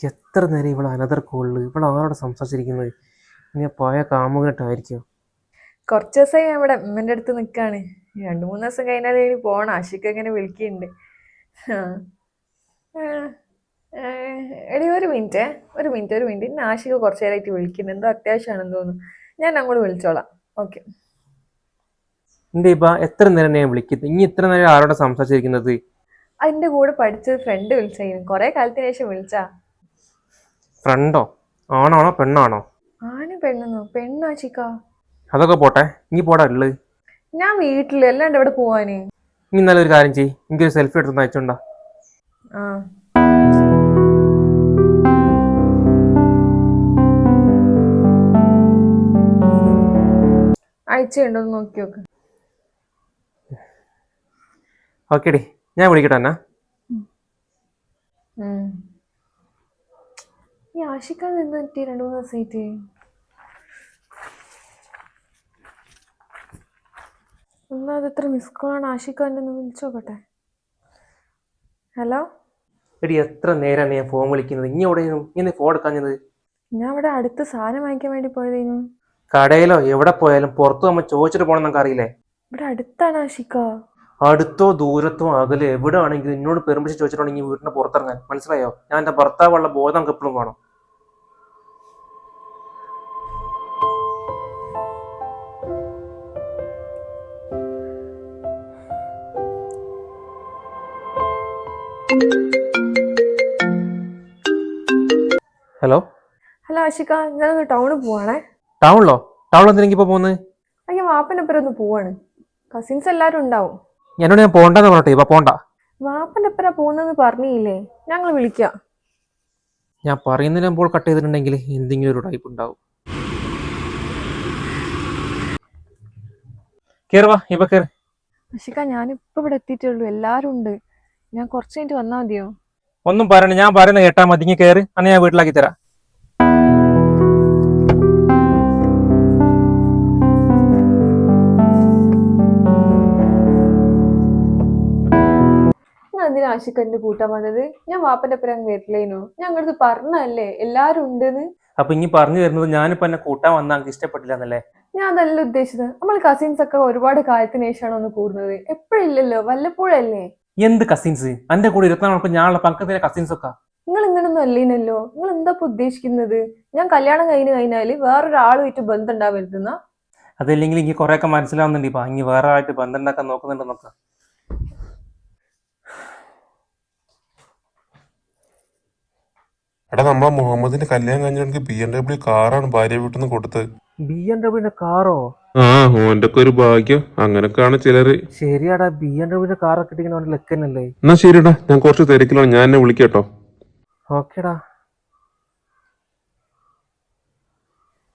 എത്ര നേരം ഇവൾ അനദർ കോളിൽ ഇവൾ ആരോടെ സംസാരിച്ചിരിക്കുന്നത്? ഇനി പോയ കാമുകനായിട്ടായിരിക്കും. കുറച്ച് ദിവസമായി ഞാൻ ഇവിടെ അമ്മേൻ്റെ അടുത്ത് നിൽക്കാണ്. 2-3 ദിവസം കഴിഞ്ഞാൽ ഇനി പോണം. ആഷിക്ക് ഇങ്ങനെ വിളിക്കുന്നുണ്ട്. എടി ഒരു മിനിറ്റ്. ഇന്ന് ആഷിക്ക് കുറച്ച് നേരമായിട്ട് വിളിക്കുന്നുണ്ട്. എന്തോ അത്യാവശ്യമാണെന്ന് തോന്നുന്നു. ഞാൻ അങ്ങോട്ട് വിളിച്ചോളാം. ഓക്കെ. എന്റെ ഇപ്പ എത്ര നേരം ഞാൻ വിളിക്കുന്നത്? ഇനി ഇത്ര നേരം ആരോടെ സംസാരിച്ചിരിക്കുന്നത്? അതിൻ്റെ കൂടെ പഠിച്ചത് ഫ്രണ്ട് വിളിച്ചു. കുറെ കാലത്തിന് ശേഷം വിളിച്ചാ. ഫ്രണ്ടോ? ആണാണോ പെണ്ണാണോ? ആണ് പെണ്ണെന്നോ? പെണ്ണാഷിക്ക. അതൊക്കെ പോട്ടെ, ഇനി പോടാ ഉള്ളത്. ഞാൻ വീട്ടില്, അല്ലാണ്ട് എവിടെ പോവാന്? ഇനി നല്ലൊരു കാര്യം ചെയ്യ്, എനിക്കൊരു സെൽഫി എടുത്തൊന്ന് അയച്ചോണ്ടാ. ആ അയച്ചുണ്ടോന്ന് നോക്കി നോക്ക്. ഓക്കേടി, ഞാൻ വിളിക്കട്ടെ എന്നാ. ഈ ആഷിക്കാന്ന് എന്ത് പറ്റി 2-3 ദിവസമായിട്ട്? എന്നാ അതെത്ര മിസ് കോളാണ്. ആഷിക്കാൻ്റെ ഒന്ന് വിളിച്ചോക്കട്ടെ. ഹലോ. എടി എത്ര നേരമാണ് ഞാൻ ഫോൺ വിളിക്കുന്നത്? ഇനി എവിടെയും ഇങ്ങനെ ഫോൺ എടുക്കാഞ്ഞത്? ഞാൻ ഇവിടെ അടുത്ത് സാധനം വാങ്ങിക്കാൻ വേണ്ടി പോയതേനു. കടയിലോ എവിടെ പോയാലും പുറത്തു നമ്മൾ ചോദിച്ചിട്ട് പോകണം എന്നൊക്കെ അറിയില്ലേ? ഇവിടെ അടുത്താണ് ആഷിക്ക. അടുത്തോ ദൂരത്തോ അകലെ എവിടെ ആണെങ്കിലും എന്നോട് പെർമിഷൻ ചോദിച്ചിട്ടുണ്ടെങ്കിൽ വീട്ടിന് പുറത്തിറങ്ങാൻ. മനസ്സിലായോ? ഞാൻ എൻ്റെ ഭർത്താവുള്ള ബോധം നമുക്ക് എപ്പോഴും വേണം. ഹലോ ആഷിക്ക, ഞാൻ ടൗണിൽ പോവാണേ. ടൗണിലോ? ടൗണിൽ എന്തിനെങ്കിൽ ഇപ്പോൾ പോകുന്നത്? അയ്യോ, വാപ്പനപ്പുറം ഒന്ന് പോവാണ്. കസിൻസ് എല്ലാരും ഉണ്ടാവും. എന്നോട് ഞാൻ പോണ്ടെന്ന് പറഞ്ഞിട്ടേ ഇപ്പൊ പോണ്ട. വാപ്പന്റെ എപ്പഴാ പോകുന്നെന്ന് പറഞ്ഞില്ലേ? ഞങ്ങൾ വിളിക്കാം. ഞാൻ പറയുന്നതിന് മുമ്പോൾ കട്ട് ചെയ്തിട്ടുണ്ടെങ്കിൽ എന്തെങ്കിലും ഒരു ടൈപ്പ് ഉണ്ടാവും. കേറുവാ, ഇപ്പൊ കേറ്. ആഷിക്ക, ഞാനിപ്പോ ഇവിടെ എത്തിയിട്ടുള്ളൂ. എല്ലാരും ഉണ്ട്. ഞാൻ കുറച്ച് കഴിഞ്ഞിട്ട് വന്നാ മതിയോ? ഒന്നും പറയണ്ട, ഞാൻ പറയുന്നത് കേട്ടാ മതി. ഇങ്ങനെ കേറ്, അന്ന് ഞാൻ വീട്ടിലാക്കി തരാം. എന്തിനാ ആഷിക്ക എന്റെ കൂട്ടാൻ വന്നത്? ഞാൻ വാപ്പന്റെ ഒപ്പം അങ്ങ് വരില്ലേനോ? ഞങ്ങളത് പറഞ്ഞല്ലേ എല്ലാരും ഉണ്ടെന്ന്. അപ്പൊ ഇനി പറഞ്ഞു തരുന്നത് ഞാനിപ്പോ എന്നെ കൂട്ടാൻ വന്നാൽ എനിക്ക് ഇഷ്ടപ്പെട്ടില്ല എന്നല്ലേ? ഞാൻ അതല്ല ഉദ്ദേശിച്ചത്. നമ്മൾ കസിൻസ് ഒക്കെ ഒരുപാട് കാലത്തിന് ശേഷമാണ് ഒന്ന് കൂടുന്നത്. എപ്പോഴില്ലല്ലോ, വല്ലപ്പോഴല്ലേ. എന്ത് കസിൻസ്? എന്റെ കൂടെ 24 മണിക്കൂർ ഞാനുള്ള പക്കത്തിലെ കസിൻസ് ഒക്കെ. നിങ്ങൾ ഇങ്ങനൊന്നും അല്ലേനല്ലോ. നിങ്ങൾ എന്താ ഉദ്ദേശിക്കുന്നത്? ഞാൻ കല്യാണം കഴിഞ്ഞാല് വേറൊരാളുമായിട്ട് ബന്ധം ഉണ്ടാവരുതെന്നാ? അതല്ലെങ്കിൽ എനിക്ക് കുറെയൊക്കെ മനസ്സിലാവുന്നുണ്ട്. ഇപ്പൊ ഇനി വേറെ ആയിട്ട് ബന്ധം ഉണ്ടാക്കാൻ നോക്കുന്നുണ്ടെന്നൊക്കെ. എടാ, നമ്മളെ മുഹമ്മദിന്റെ കല്യാണം കഴിഞ്ഞ BMW കാറാണ് ഭാര്യ വീട്ടിൽ നിന്ന് കൊടുത്തത്. BMW കാറോ? ആ, ഓന്റെ ഒക്കെ ഒരു ഭാഗ്യം. അങ്ങനൊക്കെയാണ് ചിലര്. ശരിയാടാ, BMW കാറൊക്കെ ഇട്ടിങ്ങനെ ലെക്കനല്ലേ? എന്നാ ശരിടാ, ഞാൻ കുറച്ച് തിരക്കിലാണ്. ഞാൻ എന്നെ വിളിക്കട്ടോ. ഓക്കേടാ.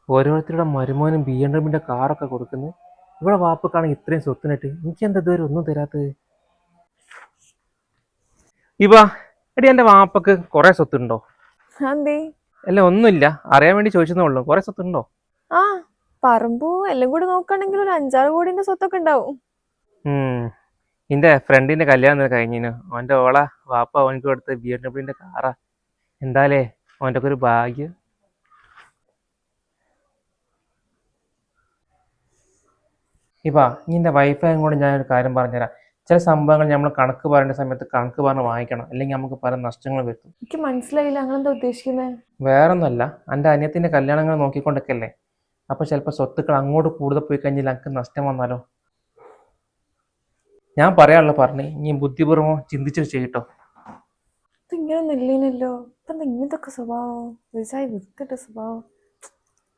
ഓരോരുത്തരുടെ മരുമോനും BMW കാറൊക്കെ കൊടുക്കുന്നത്. ഇവിടെ വാപ്പക്കാണെങ്കിൽ ഇത്രയും സ്വത്തിനിട്ട് എനിക്ക് എന്താ ഇതുവരെ ഒന്നും തരാത്തത്? ഇവാ എടി, എന്റെ വാപ്പക്ക് കുറെ സ്വത്തുണ്ടോ? അല്ല, ഒന്നുമില്ല, അറിയാൻ വേണ്ടി ചോദിച്ചതേ ഉള്ളൂ. കുറെ സ്വത്തുണ്ടോ? ആ, പറമ്പും എല്ലാം കൂടി നോക്കുകയാണെങ്കിൽ ഒരു 5-6 കോടിന്റെ സ്വത്തൊക്കെ ഉണ്ടാവും. എന്റെ ഫ്രണ്ടിന്റെ കല്യാണം കഴിഞ്ഞിന്. അവന്റെ വാപ്പ അവനക്ക് കൊടുത്ത BMW കാറാ. എന്താലേ അവന്റെ ഒക്കെ ഒരു ഭാഗ്യം. ഇപ്പാ നിന്റെ വൈഫായും കൂടെ ഞാനൊരു കാര്യം പറഞ്ഞുതരാം. ചില സംഭവങ്ങൾ നമ്മൾ കണക്ക് പറയേണ്ട സമയത്ത് കണക്ക് പറഞ്ഞ് വാങ്ങിക്കണം, അല്ലെങ്കിൽ നമുക്ക് പല നഷ്ടങ്ങൾ വരുത്തും. എനിക്ക് മനസ്സിലായില്ല, അങ്ങനെന്താ ഉദ്ദേശിക്കുന്നത്? വേറൊന്നല്ല, എൻ്റെ അനിയത്തിന്റെ കല്യാണങ്ങൾ നോക്കിക്കൊണ്ടൊക്കെയല്ലേ. അപ്പൊ ചിലപ്പോൾ സ്വത്തുക്കൾ അങ്ങോട്ട് കൂടുതൽ പോയി കഴിഞ്ഞാൽ എനിക്ക് നഷ്ടം വന്നാലോ? ഞാൻ പറയാനുള്ള പറഞ്ഞു, ഇനി ബുദ്ധിപൂർവ്വം ചിന്തിച്ചിട്ട് ചെയ്യട്ടോ. ഇങ്ങനൊന്നും ഇല്ലേനല്ലോ. ഇപ്പൊ ഇങ്ങനത്തെ സ്വഭാവം വൃത്തിയുടെ സ്വഭാവം.